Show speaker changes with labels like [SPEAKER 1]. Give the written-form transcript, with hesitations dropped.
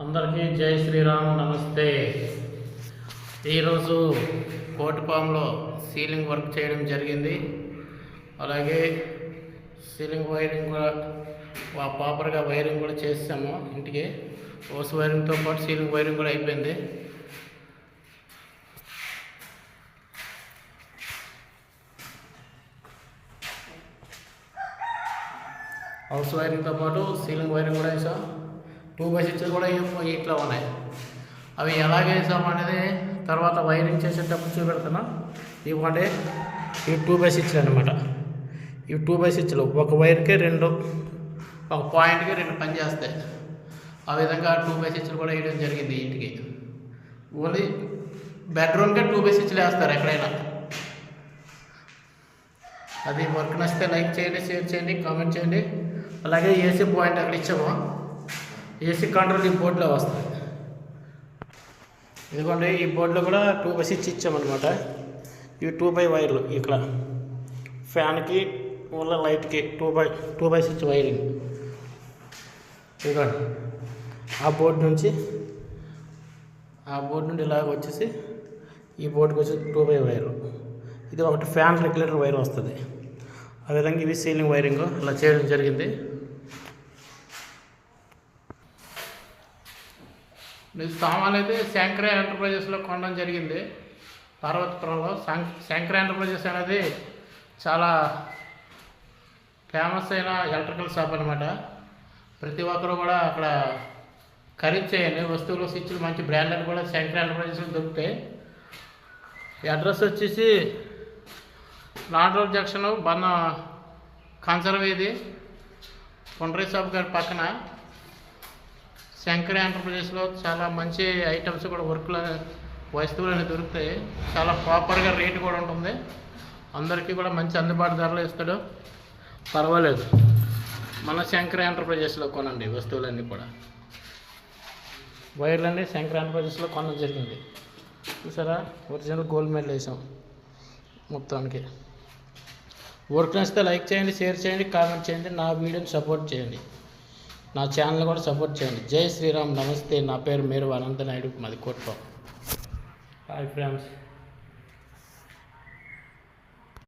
[SPEAKER 1] అందరికీ జై శ్రీరామ్ నమస్తే. ఈరోజు కోటిపాములో సీలింగ్ వర్క్ చేయడం జరిగింది. అలాగే సీలింగ్ వైరింగ్ కూడా ప్రాపర్గా వైరింగ్ కూడా చేసాము. ఇంటికి హౌస్ వైరింగ్తో పాటు సీలింగ్ వైరింగ్ కూడా అయిపోయింది. హౌస్ వైరింగ్తో పాటు సీలింగ్ వైరింగ్ కూడా వేసాం. 2x6 కూడా ఇట్లా ఉన్నాయి. అవి ఎలాగ వేసాం అనేది తర్వాత వైరింగ్ చేసేటప్పుడు చూపెడుతున్నాం. ఇవ్వండి, ఇవి 2x6 అనమాట. ఇవి 2x6లు ఒక వైర్కి ఒక పాయింట్కి 2 పని చేస్తాయి. ఆ విధంగా 2x6లు కూడా వేయడం జరిగింది. ఇంటికి ఓన్లీ బెడ్రూమ్కే 2x6లు వేస్తారు ఎక్కడైనా. అది వర్క్ నచ్చితే లైక్ చేయండి, షేర్ చేయండి, కామెంట్ చేయండి. అలాగే ఏసీ పాయింట్ అక్కడ ఇచ్చాము. ఏసీ కంట్రోల్ ఈ బోర్డులో వస్తుంది. ఎందుకంటే ఈ బోర్డులో కూడా 2x6 ఇచ్చామన్నమాట. ఇవి 2x వైర్లు. ఇక్కడ ఫ్యాన్కి వల్ల లైట్కి 2x6 వైరింగ్. ఇదిగోండి, ఆ బోర్డు నుండి ఇలాగ వచ్చేసి ఈ బోర్డుకి వచ్చి 2x వైర్లు. ఇది ఒకటి ఫ్యాన్ రెగ్యులేటర్ వైర్ వస్తుంది. ఆ విధంగా ఇవి సీలింగ్ వైరింగ్ ఇలా చేయడం జరిగింది. సామాన్లు అయితే శంకర ఎంటర్ప్రైజెస్లో కొనడం జరిగింది. పార్వతీపురంలో శంకర ఎంటర్ప్రైజెస్ అనేది చాలా ఫేమస్ అయిన ఎలక్ట్రికల్ షాప్ అనమాట. ప్రతి ఒక్కరు కూడా అక్కడ ఖరీదు చేయండి. వస్తువులు, స్విచ్లు మంచి బ్రాండెడ్ కూడా శంకర ఎంటర్ప్రైజెస్లో దొరుకుతాయి. అడ్రస్ వచ్చేసి నాటోల్ జంక్షన్ బన్న కన్సర్వేది కొండ్రీ షాప్ గారి పక్కన శంకర ఎంటర్ప్రైజెస్లో చాలా మంచి ఐటమ్స్ కూడా వస్తువులు అనేవి దొరుకుతాయి. చాలా ప్రాపర్గా రేటు కూడా ఉంటుంది. అందరికీ కూడా మంచి అందుబాటు ధరలో ఇస్తాడు. పర్వాలేదు, మన శంకర ఎంటర్ప్రైజెస్లో కొనండి. వస్తువులన్నీ కూడా వైర్లన్నీ శంకర ఎంటర్ప్రైజెస్లో కొనడం జరిగింది. చూసారా, ఒరిజినల్ గోల్డ్ మెడల్ వేసాం మొత్తానికి. వర్క్ నచ్చితే లైక్ చేయండి, షేర్ చేయండి, కామెంట్ చేయండి. నా వీడియోని సపోర్ట్ చేయండి. నా ఛానల్ కూడా సపోర్ట్ చేయండి. జై శ్రీరామ్ నమస్తే. నా పేరు మేరు అనంత నాయుడు, మాది కోటిపాము. Hi friends.